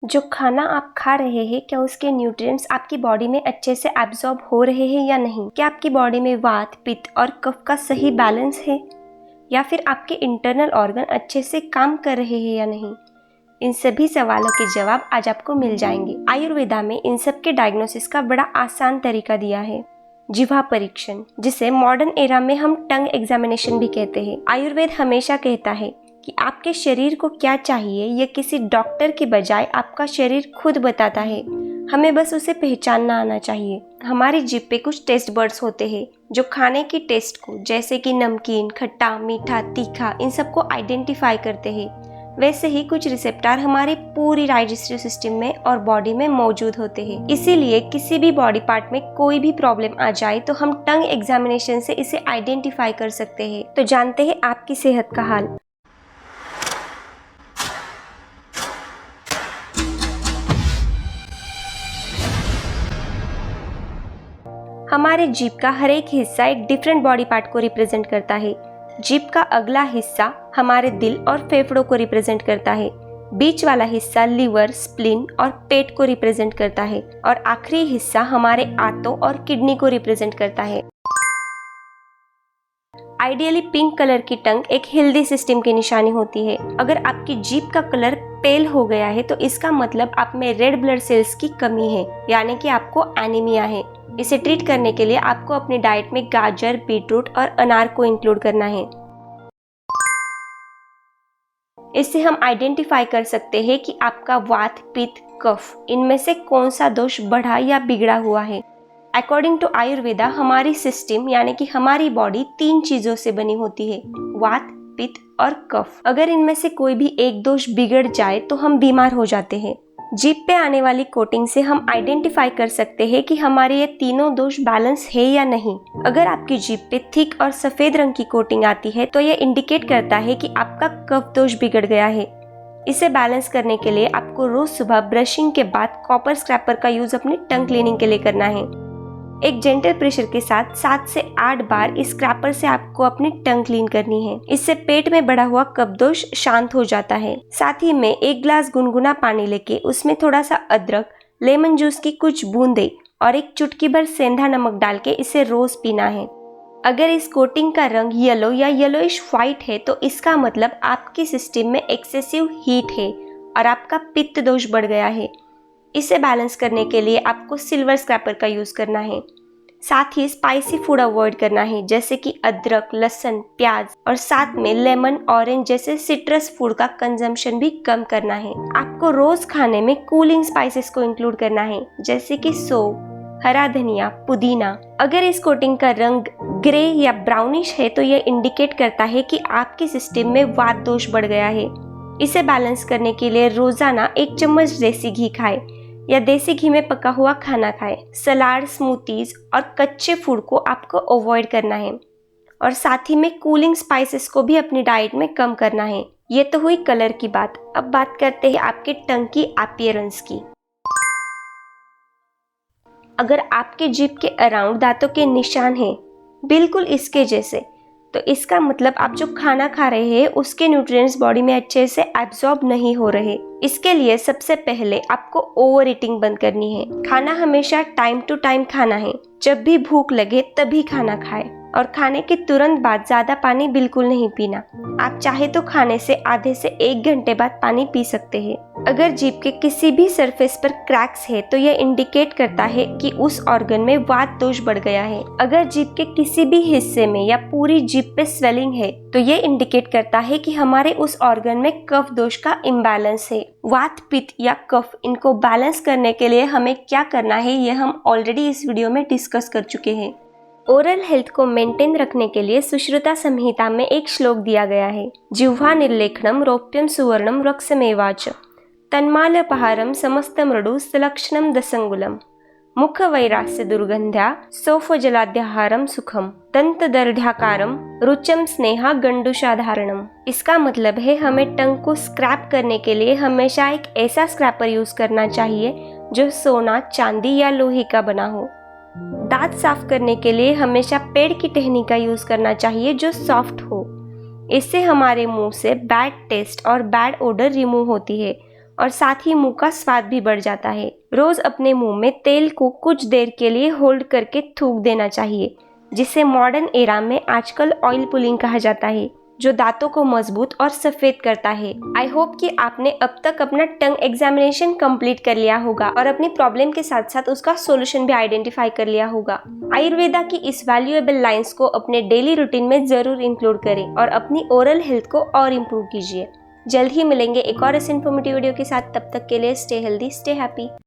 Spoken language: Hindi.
जो खाना आप खा रहे हैं क्या उसके न्यूट्रिएंट्स आपकी बॉडी में अच्छे से एब्जॉर्ब हो रहे हैं या नहीं? क्या आपकी बॉडी में वात, पित्त और कफ का सही बैलेंस है? या फिर आपके इंटरनल ऑर्गन अच्छे से काम कर रहे हैं या नहीं? इन सभी सवालों के जवाब आज आपको मिल जाएंगे। आयुर्वेदा में इन सब के डायग्नोसिस का बड़ा आसान तरीका दिया है, जिह्वा परीक्षण, जिसे मॉडर्न एरा में हम टंग एग्जामिनेशन भी कहते हैं। आयुर्वेद हमेशा कहता है कि आपके शरीर को क्या चाहिए ये किसी डॉक्टर के बजाय आपका शरीर खुद बताता है, हमें बस उसे पहचानना आना चाहिए। हमारी जीभ पे कुछ टेस्ट बर्ड्स होते हैं जो खाने की टेस्ट को, जैसे कि नमकीन, खट्टा, मीठा, तीखा, इन सबको आइडेंटिफाई करते हैं। वैसे ही कुछ रिसेप्टर हमारी पूरी डाइजेस्टिव सिस्टम में और बॉडी में मौजूद होते हैं। इसीलिए किसी भी बॉडी पार्ट में कोई भी प्रॉब्लम आ जाए तो हम टंग एग्जामिनेशन से इसे आइडेंटिफाई कर सकते हैं। तो जानते हैं आपकी सेहत का हाल। हमारे जीभ का हर एक हिस्सा एक डिफरेंट बॉडी पार्ट को रिप्रेजेंट करता है। जीभ का अगला हिस्सा हमारे दिल और फेफड़ों को रिप्रेजेंट करता है, बीच वाला हिस्सा लिवर, स्प्लीन और पेट को रिप्रेजेंट करता है और आखिरी हिस्सा हमारे आंतों और किडनी को रिप्रेजेंट करता है। आइडियली पिंक कलर की टंग एक हेल्दी सिस्टम की निशानी होती है। अगर आपकी जीभ का कलर पेल हो गया है तो इसका मतलब आप में रेड ब्लड सेल्स की कमी है, यानी कि आपको एनीमिया है। इसे ट्रीट करने के लिए आपको अपनी डाइट में गाजर, बीटरूट और अनार को इंक्लूड करना है। इससे हम आइडेंटिफाई कर सकते हैं कि आपका वात, पित्त, कफ, इनमें से कौन सा दोष बढ़ा या बिगड़ा हुआ है। अकॉर्डिंग टू आयुर्वेदा हमारी सिस्टम यानी कि हमारी बॉडी 3 चीजों से बनी होती है, वात, पित्त और कफ। अगर इनमें से कोई भी एक दोष बिगड़ जाए तो हम बीमार हो जाते हैं। जीभ पे आने वाली कोटिंग से हम आइडेंटिफाई कर सकते हैं कि हमारे ये तीनों दोष बैलेंस है या नहीं। अगर आपकी जीभ पे थिक और सफेद रंग की कोटिंग आती है तो ये इंडिकेट करता है कि आपका कफ दोष बिगड़ गया है। इसे बैलेंस करने के लिए आपको रोज सुबह ब्रशिंग के बाद कॉपर स्क्रैपर का यूज अपनी टंग क्लीनिंग के लिए करना है। एक जेंटल प्रेशर के साथ 7 से 8 बार इस स्क्रैपर से आपको अपनी टंग क्लीन करनी है। इससे पेट में बढ़ा हुआ कफ दोष शांत हो जाता है। साथ ही में 1 ग्लास गुनगुना पानी लेके उसमें थोड़ा सा अदरक, लेमन जूस की कुछ बूंदे और एक चुटकी भर सेंधा नमक डाल के इसे रोज पीना है। अगर इस कोटिंग का रंग येलो या येलोइश व्हाइट है तो इसका मतलब आपकी सिस्टम में एक्सेसिव हीट है और आपका पित्त दोष बढ़ गया है। इसे बैलेंस करने के लिए आपको सिल्वर स्क्रैपर का यूज करना है। साथ ही स्पाइसी फूड अवॉइड करना है, जैसे कि अदरक, लहसुन, प्याज और साथ में लेमन, ऑरेंज जैसे सिट्रस फूड का कंजम्पशन भी कम करना है। आपको रोज खाने में कूलिंग स्पाइसेस को इंक्लूड करना है, जैसे कि सौंफ, हरा धनिया, पुदीना। अगर इस कोटिंग का रंग ग्रे या ब्राउनिश है तो यह इंडिकेट करता है कि आपके सिस्टम में वात दोष बढ़ गया है। इसे बैलेंस करने के लिए रोजाना 1 चम्मच देसी घी खाएं या देसी घी में पका हुआ खाना खाएं। सलाद, स्मूथीज और कच्चे फूड को आपको अवॉइड करना है और साथ ही में कूलिंग स्पाइसेस को भी अपनी डाइट में कम करना है। ये तो हुई कलर की बात। अब बात करते हैं आपके टंग की अपीयरेंस की। अगर आपके जीभ के अराउंड दांतों के निशान हैं, बिल्कुल इसके जैसे, तो इसका मतलब आप जो खाना खा रहे हैं उसके न्यूट्रिएंट्स बॉडी में अच्छे से एब्जॉर्ब नहीं हो रहे। इसके लिए सबसे पहले आपको ओवर ईटिंग बंद करनी है। खाना हमेशा टाइम टू टाइम खाना है। जब भी भूख लगे तभी खाना खाएं और खाने के तुरंत बाद ज्यादा पानी बिल्कुल नहीं पीना। आप चाहे तो खाने से आधे से 1 घंटे बाद पानी पी सकते हैं। अगर जीभ के किसी भी सरफेस पर क्रैक्स है तो यह इंडिकेट करता है कि उस ऑर्गन में वात दोष बढ़ गया है। अगर जीभ के किसी भी हिस्से में या पूरी जीभ पे स्वेलिंग है तो यह इंडिकेट करता है कि हमारे उस ऑर्गन में कफ दोष का इम्बैलेंस है। वात, पित्त या कफ, इनको बैलेंस करने के लिए हमें क्या करना है ये हम ऑलरेडी इस वीडियो में डिस्कस कर चुके हैं। ओरल हेल्थ को मेंटेन रखने के लिए सुश्रुता संहिता में एक श्लोक दिया गया है, जिह्वा निर्लेखनम रौप्यम सुवर्णम रक्समेवाच तन्मालपहारम समस्त मृडु सलक्षणम दसंगुलम मुख वैरास्य दुर्गंध्या सौफ जलाद्याहारम सुखम दंत दर्ढ्याकारम रुचम स्नेहा गंडुषाधारणम। इसका मतलब है हमें टंग को स्क्रैप करने के लिए हमेशा एक ऐसा स्क्रैपर यूज करना चाहिए जो सोना, चांदी या लोहे का बना हो। दांत साफ करने के लिए हमेशा पेड़ की टहनी का यूज करना चाहिए जो सॉफ्ट हो। इससे हमारे मुंह से बैड टेस्ट और बैड ओडर रिमूव होती है और साथ ही मुंह का स्वाद भी बढ़ जाता है। रोज अपने मुंह में तेल को कुछ देर के लिए होल्ड करके थूक देना चाहिए, जिसे मॉडर्न एरा में आजकल ऑयल पुलिंग कहा जाता है, जो दांतों को मजबूत और सफेद करता है। आई होप कि आपने अब तक अपना टंग एग्जामिनेशन कंप्लीट कर लिया होगा और अपनी प्रॉब्लम के साथ साथ उसका सॉल्यूशन भी आइडेंटिफाई कर लिया होगा। आयुर्वेदा की इस वैल्यूएबल लाइंस को अपने डेली रूटीन में जरूर इंक्लूड करें और अपनी ओरल हेल्थ को और इम्प्रूव कीजिए। जल्द ही मिलेंगे एक और इस इन्फॉर्मेटिव वीडियो के साथ। तब तक के लिए स्टे हेल्दी, स्टे हैप्पी।